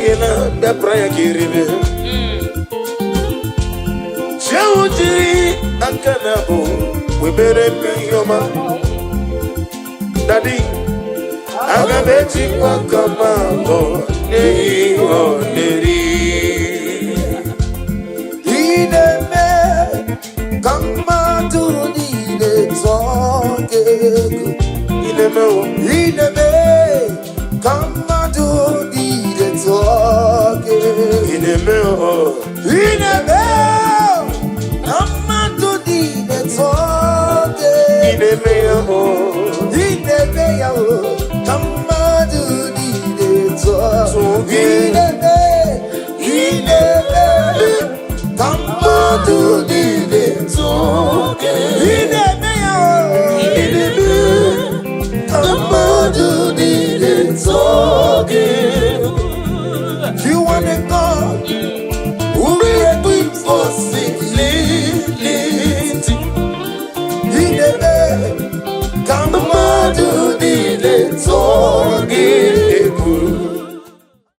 Gina, the prayer Kiribe. Shawji, Akanabo, we better be your man. Daddy, Agabeti, Wakamabo, Nero, Neri. Come on to the talk. In the come on to the talk. In the middle, come on to the talk. in the middle, come on to the talk. Come on to the talk. Come on to the talk. You want a God who will do for simplicity. Come on to